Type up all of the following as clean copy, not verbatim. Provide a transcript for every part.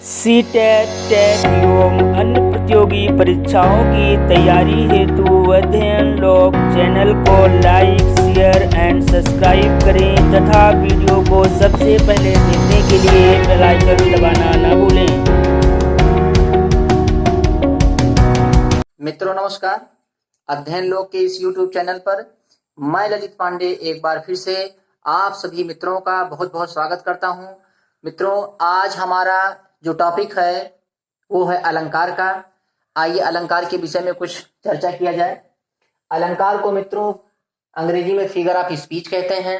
CTET, TET एवं अन्य प्रतियोगी परीक्षाओं की तैयारी हेतु अध्ययन लॉग चैनल को लाइक, शेयर एंड सब्सक्राइब करें तथा वीडियो को सबसे पहले देखने के लिए बेल आइकन दबाना न भूलें। मित्रों नमस्कार। अध्ययन लोग के इस YouTube चैनल पर मैं ललित पांडे एक बार फिर से आप सभी मित्रों का बहुत बहुत स्वागत करता हूं। मित्रों, आज हमारा जो टॉपिक है वो है अलंकार का। आइए अलंकार के विषय में कुछ चर्चा किया जाए। अलंकार को मित्रों अंग्रेजी में फिगर ऑफ स्पीच कहते हैं।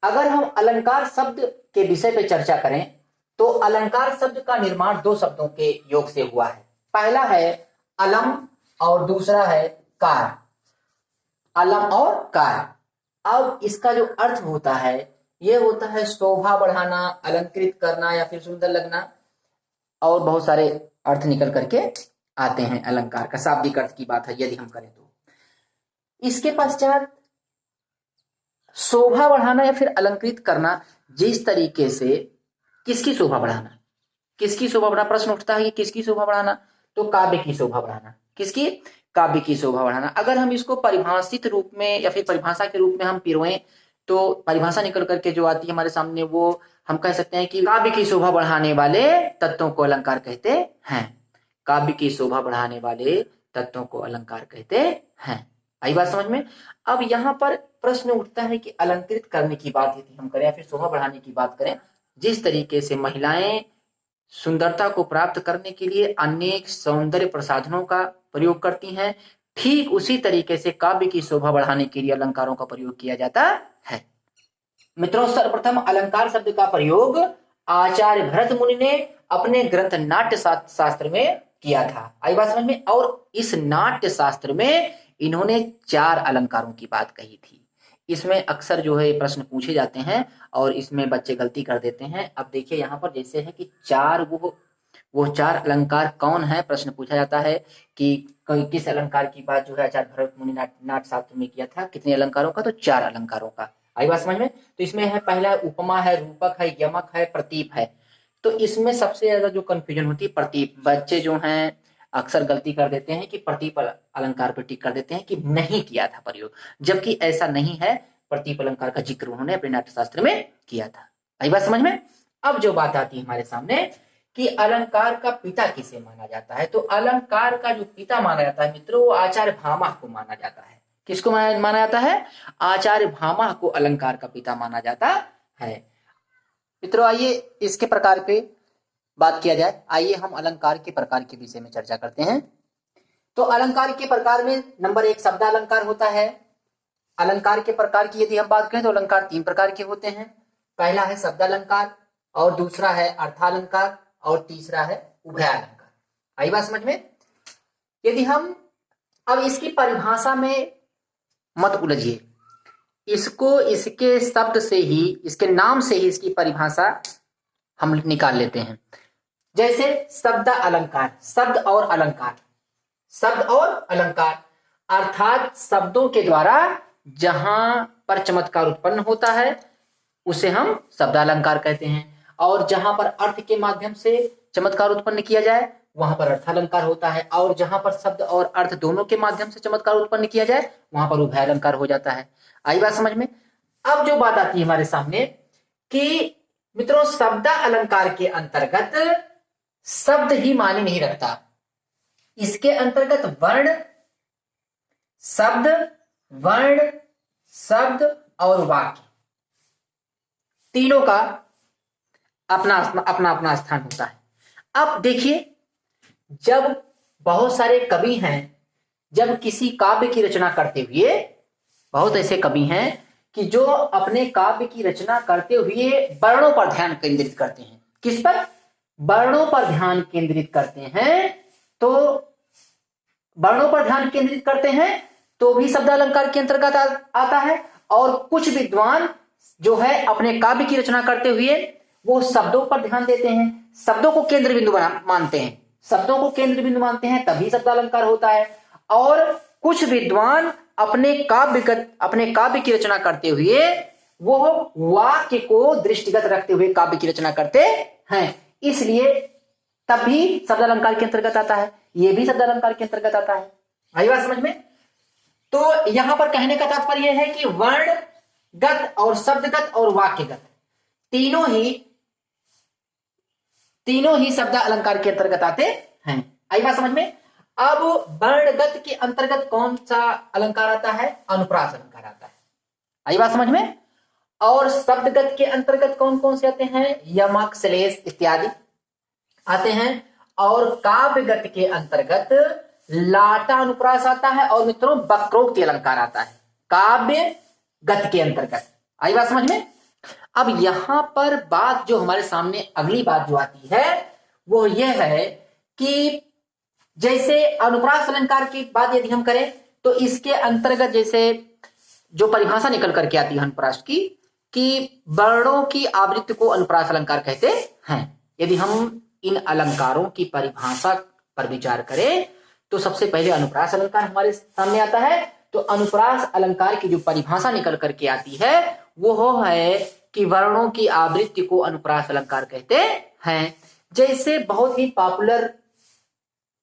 अगर हम अलंकार शब्द के विषय पे चर्चा करें तो अलंकार शब्द का निर्माण दो शब्दों के योग से हुआ है। पहला है अलम और दूसरा है कार। अलम और कार। अब इसका जो अर्थ होता है यह होता है शोभा बढ़ाना, अलंकृत करना या फिर सुंदर लगना, और बहुत सारे अर्थ निकल करके आते हैं। अलंकार का शाब्दिक अर्थ की बात है यदि हम करें तो। इसके पश्चात शोभा बढ़ाना या फिर अलंकृत करना, जिस तरीके से किसकी शोभा बढ़ाना, किसकी शोभा बढ़ाना, प्रश्न उठता है कि किसकी शोभा बढ़ाना, तो काव्य की शोभा बढ़ाना। किसकी? काव्य की शोभा बढ़ाना। अगर हम इसको परिभाषित रूप में या फिर परिभाषा के रूप में हम पिरोएं तो परिभाषा निकल करके जो आती है हमारे सामने, वो हम कह सकते हैं कि काव्य की शोभा बढ़ाने वाले तत्वों को अलंकार कहते हैं। काव्य की शोभा बढ़ाने वाले तत्वों को अलंकार कहते हैं। आई बात समझ में? अब यहाँ पर प्रश्न उठता है कि अलंकृत करने की बात यदि हम करें या फिर शोभा बढ़ाने की बात करें, जिस तरीके से महिलाएं सुंदरता को प्राप्त करने के लिए अनेक सौंदर्य प्रसाधनों का प्रयोग करती हैं, ठीक उसी तरीके से काव्य की शोभा बढ़ाने के लिए अलंकारों का प्रयोग किया जाता है। मित्रों, सर्वप्रथम अलंकार शब्द का प्रयोग आचार्य भरत मुनि ने अपने ग्रंथ नाट्य शास्त्र में किया था। आई बात समझ में? और इस नाट्य शास्त्र में इन्होंने 4 अलंकारों की बात कही थी। इसमें अक्सर जो है प्रश्न पूछे जाते हैं और इसमें बच्चे गलती कर देते हैं। अब देखिए यहाँ पर जैसे है कि 4 वो 4 अलंकार कौन है, प्रश्न पूछा जाता है कि किस अलंकार की बात जो है आचार्य भरत मुनि नाट्य शास्त्र में किया था। कितने अलंकारों का? तो 4 अलंकारों का। आई बात समझ में? तो इसमें है पहला उपमा है, रूपक है, यमक है, प्रतीप है। तो इसमें सबसे ज्यादा जो कंफ्यूजन होती है प्रतीप। बच्चे जो हैं अक्सर गलती कर देते हैं कि प्रतीप अलंकार पर टिक कर देते हैं कि नहीं किया था प्रयोग, जबकि ऐसा नहीं है। प्रतीप अलंकार का जिक्र उन्होंने अपने नाट्य शास्त्र में किया था। आई बात समझ में? अब जो बात आती है हमारे सामने कि अलंकार का पिता किसे माना जाता है, तो अलंकार का जो पिता माना जाता है मित्रों, वो आचार्य भामह को माना जाता है। किसको माना जाता है? आचार्य भामह को अलंकार का पिता माना जाता है। मित्रों, आइए इसके प्रकार पे बात किया जाए। आइए हम अलंकार के प्रकार के विषय में चर्चा करते हैं। तो अलंकार के प्रकार में नंबर 1 शब्द अलंकार होता है। अलंकार के प्रकार की यदि हम बात करें तो अलंकार 3 प्रकार के होते हैं। पहला है शब्द अलंकार, और दूसरा है अर्थालंकार, और तीसरा है उभयालंकार। आई बात समझ में? यदि हम अब इसकी परिभाषा में मत उलझिए, इसको इसके शब्द से ही, इसके नाम से ही इसकी परिभाषा हम निकाल लेते हैं। जैसे शब्द अलंकार, शब्द और अलंकार, शब्द और अलंकार अर्थात शब्दों के द्वारा जहां पर चमत्कार उत्पन्न होता है उसे हम शब्द अलंकार कहते हैं, और जहां पर अर्थ के माध्यम से चमत्कार उत्पन्न किया जाए वहां पर अर्थालंकार होता है, और जहां पर शब्द और अर्थ दोनों के माध्यम से चमत्कार उत्पन्न किया जाए वहां पर उभयालंकार हो जाता है। आई बात समझ में? अब जो बात आती है हमारे सामने कि मित्रों शब्द अलंकार के अंतर्गत शब्द ही माने नहीं रखता, इसके अंतर्गत वर्ण, शब्द और वाक्य तीनों का अपना अपना स्थान होता है। अब देखिए, जब बहुत सारे कवि हैं, जब किसी काव्य की रचना करते हुए, बहुत ऐसे कवि हैं कि जो अपने काव्य की रचना करते हुए वर्णों पर ध्यान केंद्रित करते हैं। किस पर? वर्णों पर ध्यान केंद्रित करते हैं। तो वर्णों पर ध्यान केंद्रित करते हैं तो भी शब्द अलंकार के अंतर्गत आता है। और कुछ विद्वान जो है अपने काव्य की रचना करते हुए वो शब्दों पर ध्यान देते हैं, शब्दों को केंद्र बिंदु मानते हैं, शब्दों को केंद्र बिंदु मानते हैं, तभी शब्द अलंकार होता है। और कुछ विद्वान अपने काव्य की रचना करते हुए वो वाक्य को दृष्टिगत रखते हुए काव्य की रचना करते हैं। इसलिए तब भी शब्द अलंकार के अंतर्गत आता है, ये भी शब्द अलंकार के अंतर्गत आता है। आई बात समझ में? तो यहां पर कहने का तात्पर्य है कि वर्णगत और शब्दगत और वाक्यगत तीनों ही शब्द अलंकार के अंतर्गत आते हैं। आई बात समझ में? अब वर्णगत के अंतर्गत कौन सा अलंकार आता है? अनुप्रास अलंकार आता है। आई बात समझ में? और शब्दगत के अंतर्गत कौन कौन से आते हैं? यमक, श्लेष इत्यादि आते हैं। और काव्यगत के अंतर्गत लाटा अनुप्रास आता है और मित्रों वक्रोक्ति अलंकार आता है काव्यगत के अंतर्गत। आई बात समझ में? अब यहां पर बात जो हमारे सामने अगली बात जो आती है वो यह है कि जैसे अनुप्रास अलंकार की बात यदि हम करें तो इसके अंतर्गत जैसे जो परिभाषा निकल करके आती है अनुप्रास की कि वर्णों की आवृत्ति को अनुप्रास अलंकार कहते हैं। यदि हम इन अलंकारों की परिभाषा पर विचार करें तो सबसे पहले अनुप्रास अलंकार हमारे सामने आता है। तो अनुप्रास अलंकार की जो परिभाषा निकल करके आती है वो है कि वर्णों की आवृत्ति को अनुप्रास अलंकार कहते हैं। जैसे बहुत ही पॉपुलर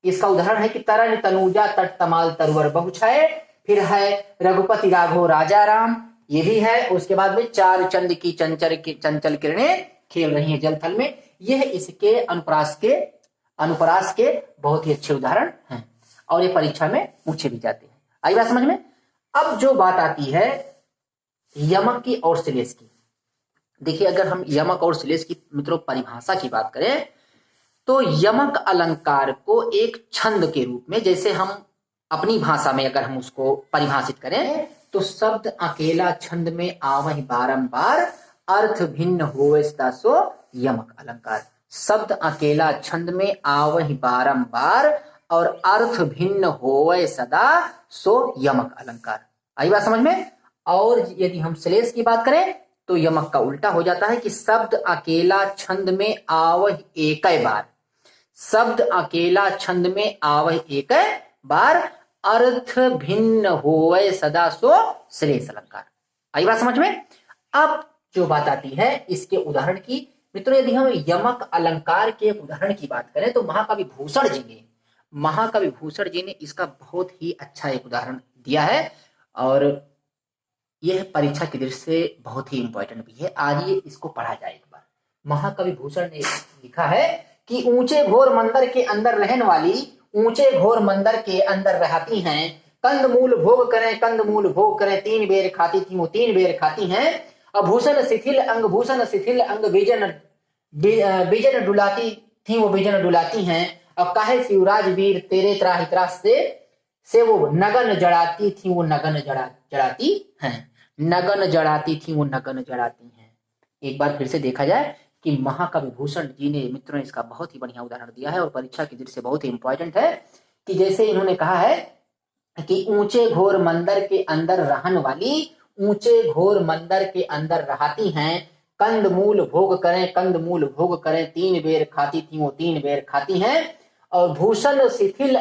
इसका उदाहरण है कि तरन तनुजा तट तमाल तरवर बहुछाए, फिर है रघुपति राघव राजा राम, ये भी है। उसके बाद में चार चंद की चंचल किरणें खेल रही हैं जल थल में, यह इसके अनुप्रास के बहुत ही अच्छे उदाहरण हैं और ये परीक्षा में पूछे भी जाते हैं। आई बात समझ में? अब जो बात आती है यमक की और श्लेष की, देखिए अगर हम यमक और श्लेष की मित्रों परिभाषा की बात करें तो यमक अलंकार को एक छंद के रूप में, जैसे हम अपनी भाषा में अगर हम उसको परिभाषित करें तो शब्द अकेला छंद में आवहि बारंबार, अर्थ भिन्न होवे सदा सो यमक अलंकार। शब्द अकेला छंद में आवहि बारंबार और अर्थ भिन्न होवे सदा सो यमक अलंकार। आई बात समझ में? और यदि हम श्लेष की बात करें तो यमक का उल्टा हो जाता है कि शब्द अकेला छंद में आवहि एक बार, शब्द अकेला छंद में आवहि एक बार, अर्थ भिन्न होवे सदा सो श्लेष अलंकार। आई बात समझ में? अब जो बात आती है इसके उदाहरण की, मित्रों यदि हम यमक अलंकार के उदाहरण की बात करें तो महाकवि भूषण जी ने इसका बहुत ही अच्छा एक उदाहरण दिया है और यह परीक्षा की दृष्टि से बहुत ही इंपॉर्टेंट भी है। आज ये इसको पढ़ा जाए एक बार। महाकवि भूषण ने लिखा है कि ऊंचे घोर मंदिर के अंदर रहने वाली, ऊंचे घोर मंदिर के अंदर रहती हैं, कंदमूल भोग करें, तीन बेर खाती थी वो तीन बेर खाती हैं। भूषण शिथिल अंग बीजन डुलाती थी वो बीजन डुलाती हैं। अब काहे शिवराज वीर तेरे त्राहि त्रास से वो नगन जड़ाती थी वो नगन जड़ाती हैं, नगन जड़ाती थी वो नगन जड़ाती हैं। एक बार फिर से देखा जाए कि महाकवि भूषण जी ने मित्रों इसका बहुत ही बढ़िया उदाहरण दिया है और परीक्षा की दृष्टि से बहुत ही इंपॉर्टेंट है कि जैसे इन्होंने कहा है कि ऊंचे घोर मंदिर के अंदर रहन वाली, ऊंचे घोर मंदिर के अंदर रहती हैं, कंदमूल भोग करें, तीन बेर खाती थी वो तीन बेर खाती हैं। और भूषण शिथिल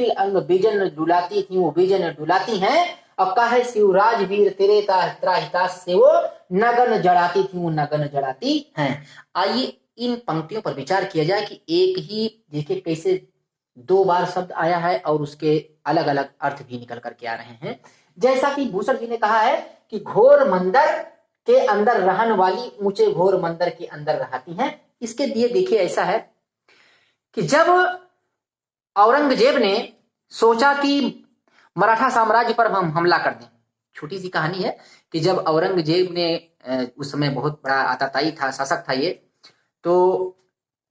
अंग बीजन डुलाती थी वो बीजन डुलाती हैं। और काहे शिवराज वीर तेरे त्राहितास से वो नगन जड़ाती थी वो नगन जड़ाती हैं। आइए इन पंक्तियों पर विचार किया जाए कि एक ही देखिए कैसे दो बार शब्द आया है और उसके अलग अलग अर्थ भी निकल करके आ रहे हैं। जैसा कि भूषण जी ने कहा है कि घोर मंदिर के अंदर रहने वाली, ऊंचे घोर मंदिर के अंदर रहती हैं। इसके लिए देखिए ऐसा है कि जब औरंगजेब ने सोचा कि मराठा साम्राज्य पर हम हमला कर दें, छोटी सी कहानी है कि जब औरंगजेब ने उस समय बहुत बड़ा आताताई था, शासक था ये, तो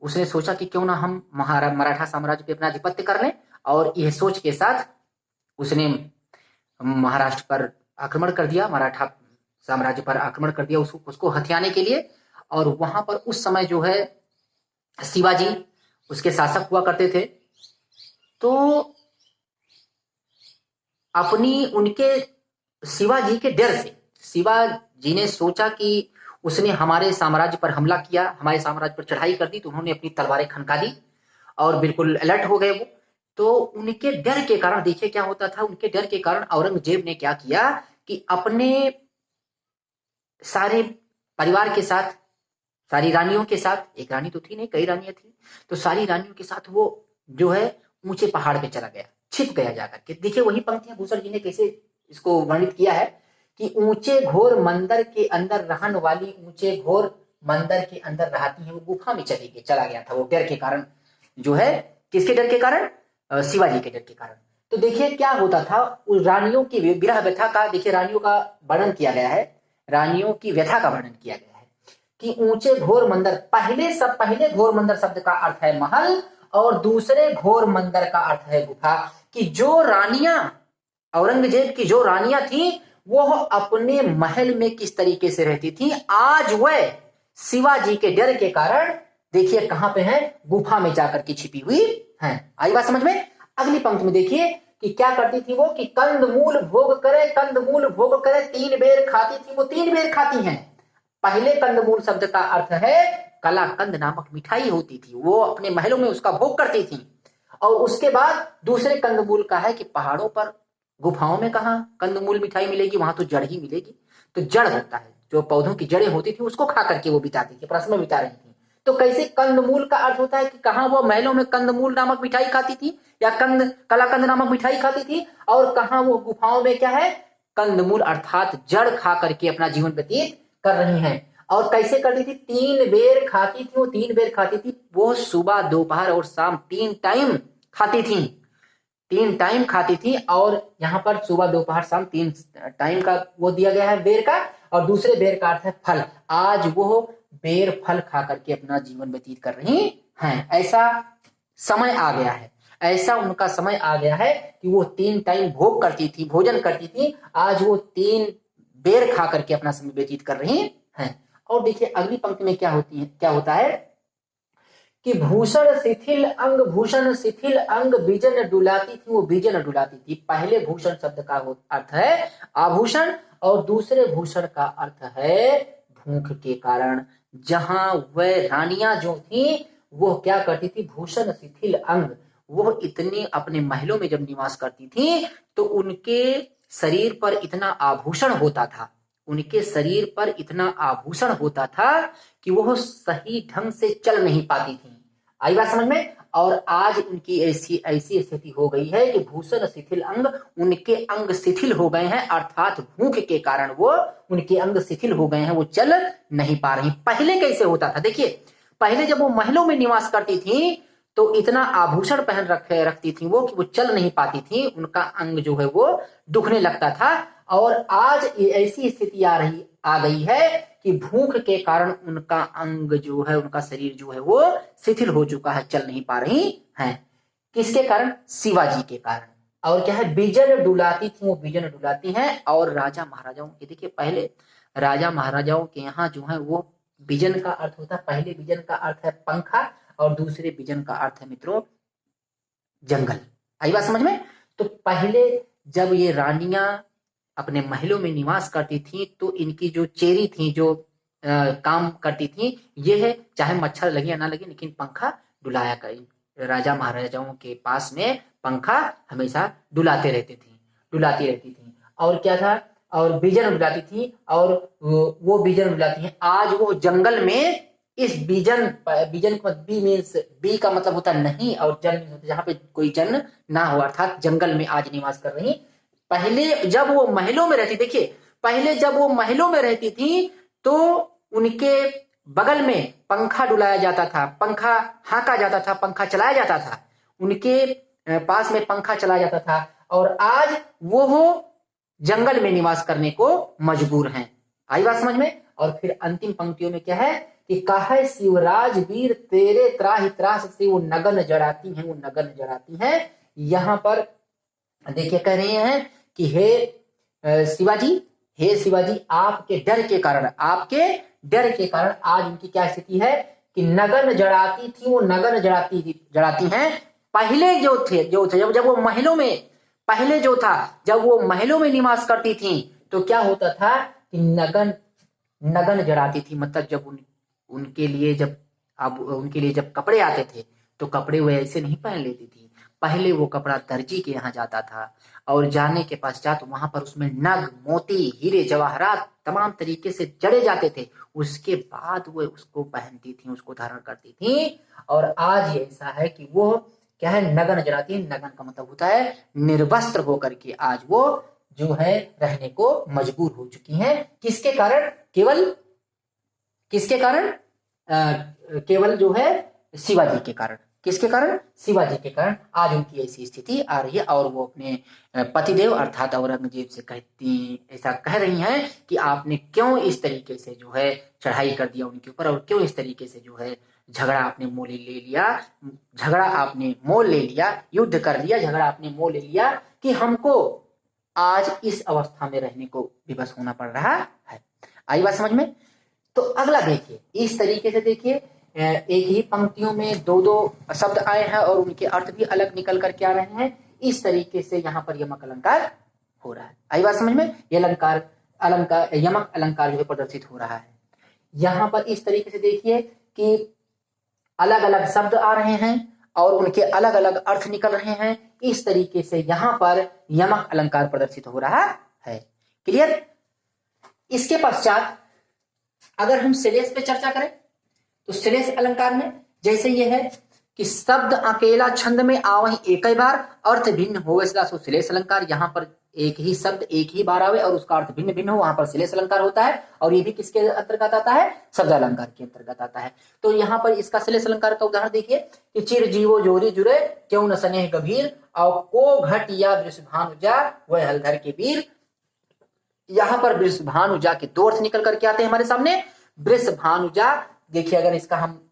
उसने सोचा कि क्यों ना हम मराठा साम्राज्य पे अपना आधिपत्य कर लें। और यह सोच के साथ उसने महाराष्ट्र पर आक्रमण कर दिया, मराठा साम्राज्य पर आक्रमण कर दिया उसको हथियाने के लिए। और वहां पर उस समय जो है शिवाजी उसके शासक हुआ करते थे। तो अपनी उनके शिवाजी के डर से शिवाजी ने सोचा कि उसने हमारे साम्राज्य पर हमला किया, हमारे साम्राज्य पर चढ़ाई कर दी, तो उन्होंने अपनी तलवारें खनका दी और बिल्कुल अलर्ट हो गए वो। तो उनके डर के कारण देखिए क्या होता था, उनके डर के कारण औरंगजेब ने क्या किया कि अपने सारे परिवार के साथ सारी रानियों के साथ, एक रानी तो थी नहीं, कई रानियां थी, तो सारी रानियों के साथ वो जो है ऊंचे पहाड़ पे चला गया, छिप गया जाकर के। देखिए वही पंक्तियां भूषण जी ने कैसे इसको वर्णित किया है कि ऊंचे घोर मंदिर के अंदर रहन वाली, ऊंचे घोर मंदिर के अंदर रहती है, वो गुफा में चला गया था, वो डर के कारण जो है, किसके डर के कारण? शिवाजी के डर के कारण। तो देखिए क्या होता था, उस रानियों की विरह व्यथा का, देखिए रानियों का वर्णन किया गया है, रानियों की व्यथा का वर्णन किया गया है कि ऊंचे घोर मंदिर, पहले घोर मंदिर शब्द का अर्थ है महल और दूसरे घोर मंदिर का अर्थ है गुफा। कि जो रानियां, औरंगजेब की जो रानियां थी वो अपने महल में किस तरीके से रहती थी, आज वह शिवाजी के डर के कारण देखिए कहां पे है, गुफा में जाकर के छिपी हुई है। आई बात समझ में? अगली पंक्ति में देखिए कि क्या करती थी वो, कि कंदमूल भोग करे, कंदमूल भोग करे, 3 बेर खाती थी वो, 3 बेर खाती हैं। पहले कंदमूल शब्द का अर्थ है कलाकंद नामक मिठाई होती थी, वो अपने महलों में उसका भोग करती थी। और उसके बाद दूसरे कंदमूल का है कि पहाड़ों पर, गुफाओं में कहां कंदमूल मिठाई मिलेगी, वहां तो जड़ ही मिलेगी। तो जड़ होता है, जो पौधों की जड़ें होती थी उसको खा करके वो बिताती थी, अपना समय बिता रही थी। तो कैसे कंदमूल का अर्थ होता है कि कहां वो महलों में कंदमूल नामक मिठाई खाती थी या कलाकंद नामक मिठाई खाती थी, और कहां वो गुफाओं में क्या है, कंदमूल अर्थात जड़ खा करके अपना जीवन व्यतीत कर रही हैं। और कैसे करती थी, 3 बेर खाती थी वो, 3 बेर खाती थी वो, सुबह दोपहर और शाम 3 टाइम खाती थी, 3 टाइम खाती थी। और यहाँ पर सुबह दोपहर शाम 3 टाइम का वो दिया गया है बेर का, और दूसरे बेर का अर्थ है फल। आज वो बेर फल खा करके अपना जीवन व्यतीत कर रही हैं। ऐसा समय आ गया है, ऐसा उनका समय आ गया है कि वो 3 टाइम भोग करती थी, भोजन करती थी, आज वो 3 बेर खा करके अपना समय व्यतीत कर रही हैं। और देखिए अगली पंक्ति में क्या होता है कि भूषण शिथिल अंग बिजन डुलाती थी वो, बिजन डुलाती थी। पहले भूषण शब्द का अर्थ है आभूषण और दूसरे भूषण का अर्थ है भूख के कारण। जहां वह रानियां जो थी वो क्या करती थी, भूषण शिथिल अंग, वो इतनी अपने महलों में जब निवास करती थी तो उनके शरीर पर इतना आभूषण होता था, उनके शरीर पर इतना आभूषण होता था कि वह सही ढंग से चल नहीं पाती थी। आई बात समझ में? और आज उनकी ऐसी स्थिति हो गई है कि भूषण शिथिल अंग, उनके अंग शिथिल हो गए हैं, अर्थात भूख के कारण वो उनके अंग शिथिल हो गए हैं, वो चल नहीं पा रही। पहले कैसे होता था, देखिए पहले जब वो महलों में निवास करती थी तो इतना आभूषण पहन रखती थी वो कि वो चल नहीं पाती थी, उनका अंग जो है वो दुखने लगता था। और आज ऐसी स्थिति आ गई है कि भूख के कारण उनका अंग जो है, उनका शरीर जो है वो शिथिल हो चुका है, चल नहीं पा रही हैं। किसके कारण? शिवाजी के कारण। और क्या है, बिजन डुलाती थी वो, बिजन डुलाती हैं। और राजा महाराजाओं के, देखिए पहले राजा महाराजाओं के यहाँ जो है वो बिजन का अर्थ होता है, पहले बिजन का अर्थ है पंखा और दूसरे बिजन का अर्थ है मित्रों जंगल। आई बात समझ में? तो पहले जब ये रानियां अपने महलों में निवास करती थी तो इनकी जो चेरी थी, जो काम करती थी, ये है चाहे मच्छर लगे या ना लगे लेकिन पंखा डुलाया करें। राजा महाराजाओं के पास में पंखा हमेशा डुलाती रहती थी। और क्या था, और बिजन डुलाती थी, और वो बिजन डुलाती है। आज वो जंगल में इस बीजन बी मीन्स, बी का मतलब होता नहीं, और जन होता जहां पे कोई जन ना हो, अर्थात जंगल में आज निवास कर रही। पहले जब वो महलों में रहती, देखिए पहले जब वो महलों में रहती थी तो उनके बगल में पंखा डुलाया जाता था, पंखा हाँका जाता था, पंखा चलाया जाता था, उनके पास में पंखा चलाया जाता था। और आज वो जंगल में निवास करने को मजबूर हैं। आई बात समझ में? और फिर अंतिम पंक्तियों में क्या है कि काहे शिवराज वीर तेरे त्राहि त्रास से वो नगन जड़ाती हैं, वो नगन जड़ाती हैं। यहाँ पर देखिए कह रहे हैं कि हे शिवाजी आपके डर के कारण आज उनकी क्या स्थिति है कि नगन जड़ाती थी वो, नगन जड़ाती हैं। पहले जो थे जब वो महलों में, पहले जो था जब वो महलों में निवास करती थी तो क्या होता था कि नगन जड़ाती थी, मतलब जब उनके लिए जब कपड़े आते थे तो कपड़े वो ऐसे नहीं पहन लेती थी, पहले वो कपड़ा दर्जी के यहाँ जाता था और जाने के पश्चात वहां पर उसमें नग, मोती, हीरे, जवाहरात तमाम तरीके से जड़े जाते थे। उसके बाद वो उसको पहनती थी, उसको धारण करती थी। और आज ये ऐसा है कि वो क्या है, नगन जराती है। नगन का मतलब होता है निर्वस्त्र होकर के आज वो जो है रहने को मजबूर हो चुकी हैं। किसके कारण? केवल किसके कारण? केवल जो है शिवाजी के कारण। किसके कारण? शिवाजी के कारण आज उनकी ऐसी स्थिति आ रही है। और वो अपने पतिदेव अर्थात औरंगजेब से ऐसा कह रही हैं कि आपने क्यों इस तरीके से जो है चढ़ाई कर दिया उनके ऊपर, और क्यों इस तरीके से जो है झगड़ा आपने मोल ले लिया, युद्ध कर लिया, झगड़ा आपने मोल ले लिया कि हमको आज इस अवस्था में रहने को विवश होना पड़ रहा है। आई बात समझ में? तो अगला देखिए, इस तरीके से देखिए, एक ही पंक्तियों में दो दो शब्द आए हैं और उनके अर्थ भी अलग निकल करके आ रहे हैं। इस तरीके से यहाँ पर यमक अलंकार हो रहा है। आई बात समझ में? ये यमक अलंकार जो है प्रदर्शित हो रहा है। यहाँ पर इस तरीके से देखिए कि अलग अलग शब्द आ रहे हैं और उनके अलग अलग अर्थ निकल रहे हैं। इस तरीके से यहाँ पर यमक अलंकार प्रदर्शित हो रहा है। क्लियर? इसके पश्चात अगर हम श्लेष पे चर्चा करें तो श्लेष अलंकार में जैसे ये है कि शब्द अकेला छंद में आवहि एक ही बार, अर्थ भिन्न हो सो श्लेष अलंकार। यहाँ पर एक ही शब्द एक ही बार आवे और उसका अर्थ भिन्न भिन्न हो, वहां पर श्लेष अलंकार होता है। और ये भी किसके अंतर्गत आता है? शब्द अलंकार के अंतर्गत आता है। तो यहाँ पर इसका श्लेष अलंकार का उदाहरण देखिए कि चिर जीवो जोरी जुरे क्यों न स्नेह गंभीर, और को घट या वृषभानुजा वह हलधर के वीर। यहाँ पर वृषभानुजा के दो अर्थ निकल करके आते हैं हमारे सामने। वृषभानुजा देखिए, अगर इसका हम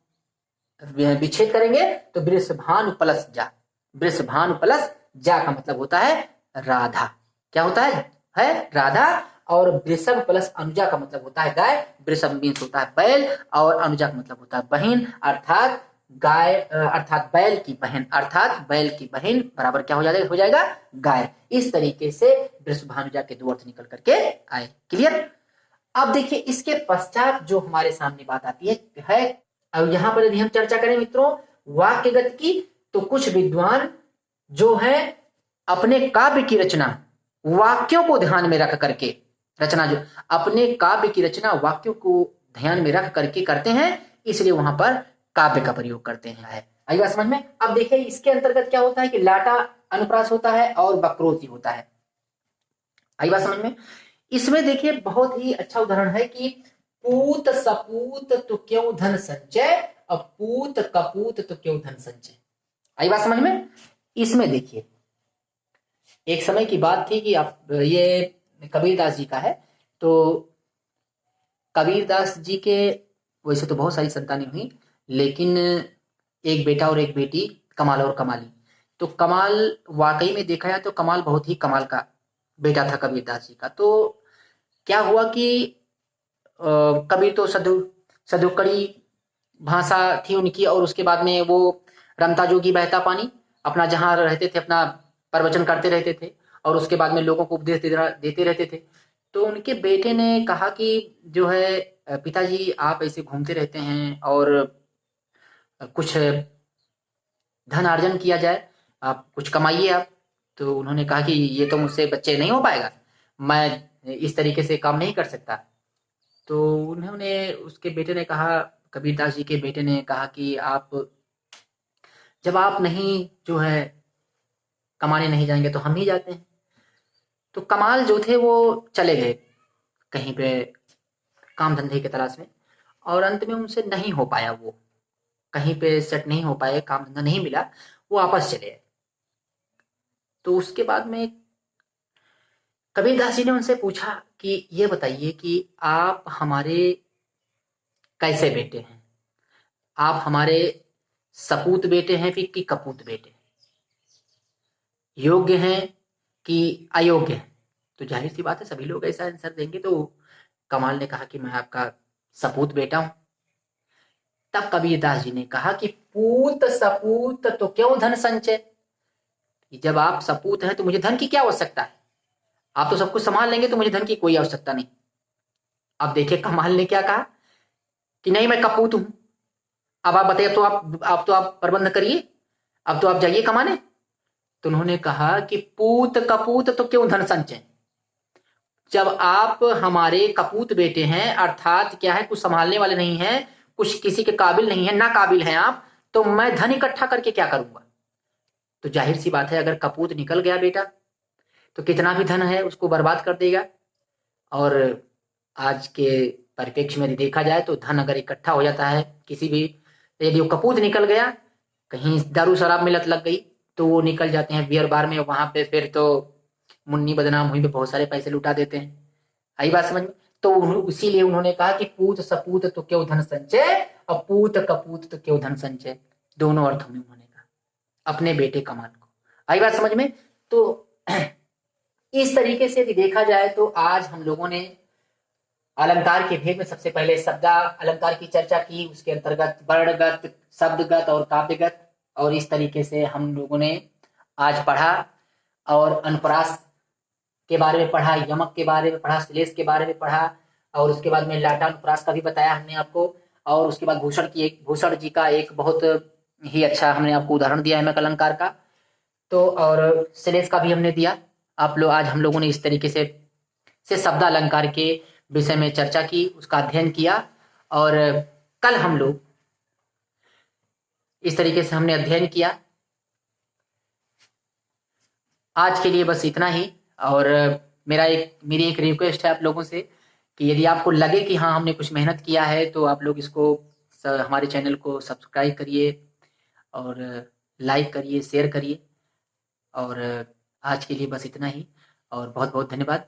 विच्छेद करेंगे तो वृषभानु प्लस जा, वृषभानु प्लस जा का मतलब होता है राधा। क्या होता है राधा। और वृषभ प्लस अनुजा का मतलब होता है गाय। वृषभ मीन्स होता है बैल और अनुजा का मतलब होता है बहन, अर्थात गाय, अर्थात बैल की बहन, अर्थात बैल की बहन बराबर क्या हो जाएगा? गाय। इस तरीके से वृषभानुजा के दो अर्थ निकल करके आए। क्लियर? अब देखिए इसके पश्चात जो हमारे सामने बात आती है अब यहाँ पर यदि हम चर्चा करें मित्रों वाक्यगत की, तो कुछ विद्वान जो है अपने काव्य की रचना वाक्यों को ध्यान में रख करके अपने काव्य की रचना वाक्यों को ध्यान में रख करके करते हैं, इसलिए वहां पर काव्य का प्रयोग करते हैं। आई बात समझ में? अब देखिए इसके अंतर्गत क्या होता है कि लाटा अनुप्रास होता है और वक्रोक्ति होता है। आई बात समझ में? इसमें देखिए बहुत ही अच्छा उदाहरण है कि पूत सपूत तो क्यों धन संचय, और पूत कपूत तो क्यों धन संचय। आई बात समझ में? इसमें देखिए एक समय की बात थी कि आप ये कबीरदास जी का है। तो कबीरदास जी के वैसे तो बहुत सारी संतानें हुई, लेकिन एक बेटा और एक बेटी, कमाल और कमाली। तो कमाल वाकई में देखा जाए तो कमाल बहुत ही कमाल का बेटा था कबीरदास जी का। तो क्या हुआ कि कबीर तो सदुकड़ी भाषा थी उनकी, और उसके बाद में वो रमता जोगी बहता पानी अपना जहां रहते थे अपना प्रवचन करते रहते थे और उसके बाद में लोगों को उपदेश देते रहते थे। तो उनके बेटे ने कहा कि जो है पिताजी आप ऐसे घूमते रहते हैं और कुछ धन अर्जन किया जाए, आप कुछ कमाइए आप। तो उन्होंने कहा कि ये तो मुझसे बच्चे नहीं हो पाएगा, मैं इस तरीके से काम नहीं कर सकता। तो उन्होंने उसके बेटे ने कहा, कबीरदास जी के बेटे ने कहा कि आप जब आप नहीं जो है कमाने नहीं जाएंगे तो हम ही जाते हैं। तो कमाल जो थे वो चले गए कहीं पे काम धंधे की तलाश में, और अंत में उनसे नहीं हो पाया, वो कहीं पे सेट नहीं हो पाए, काम धंधा नहीं मिला, वो वापस चले गए। तो उसके बाद में कबीरदास जी ने उनसे पूछा कि ये बताइए कि आप हमारे कैसे बेटे हैं, आप हमारे सपूत बेटे हैं कि कपूत बेटे, योग्य हैं कि अयोग्य हैं। तो जाहिर सी बात है सभी लोग ऐसा आंसर देंगे। तो कमाल ने कहा कि मैं आपका सपूत बेटा हूं। तब कबीरदास जी ने कहा कि पूत सपूत तो क्यों धन संचय, जब आप सपूत हैं तो मुझे धन की क्या आवश्यकता है, आप तो सब कुछ संभाल लेंगे तो मुझे धन की कोई आवश्यकता नहीं। अब देखिए कमाल ने क्या कहा कि नहीं मैं कपूत हूं, अब आप बताइए, अब तो आप प्रबंध करिए, अब तो आप जाइए कमाने, तो उन्होंने कहा कि पूत कपूत तो क्यों धन संचय। जब आप हमारे कपूत बेटे हैं, अर्थात क्या है, कुछ संभालने वाले नहीं हैं, कुछ किसी के काबिल नहीं है, ना काबिल हैं आप, तो मैं धन इकट्ठा करके क्या करूंगा। तो जाहिर सी बात है, अगर कपूत निकल गया बेटा तो कितना भी धन है उसको बर्बाद कर देगा। और आज के परिप्रेक्ष्य में देखा जाए तो धन अगर इकट्ठा हो जाता है किसी भी, यदि वो कपूत निकल गया, कहीं दारू शराब में लत लग गई तो वो निकल जाते हैं बियर बार में, वहां पे फिर तो मुन्नी बदनाम हुई पे बहुत सारे पैसे लुटा देते हैं। आई बात समझ में। तो इसीलिए उन्होंने कहा कि पूत सपूत तो क्यों धन संचय और पूत कपूत तो क्यों धन संचय, दोनों अर्थों में उन्होंने कहा अपने बेटे कमाल को। आई बात समझ में। तो इस तरीके से यदि देखा जाए तो आज हम लोगों ने अलंकार के भेद में सबसे पहले शब्द अलंकार की चर्चा की, उसके अंतर्गत वर्णगत, शब्दगत और काव्यगत, और इस तरीके से हम लोगों ने आज पढ़ा और अनुप्रास के बारे में पढ़ा, यमक के बारे में पढ़ा, श्लेष के बारे में पढ़ा, और उसके बाद में लाटा अनुप्रास का भी बताया हमने आपको, और उसके बाद भूषण जी का एक बहुत ही अच्छा हमने आपको उदाहरण दिया यमक अलंकार का, तो और श्लेष का भी हमने दिया। आप लोग आज हम लोगों ने इस तरीके से शब्द अलंकार के विषय में चर्चा की, उसका अध्ययन किया, और कल हम लोग इस तरीके से हमने अध्ययन किया। आज के लिए बस इतना ही। और मेरी एक रिक्वेस्ट है आप लोगों से कि यदि आपको लगे कि हाँ हमने कुछ मेहनत किया है तो आप लोग इसको हमारे चैनल को सब्सक्राइब करिए और लाइक करिए, शेयर करिए। और आज के लिए बस इतना ही, और बहुत बहुत धन्यवाद।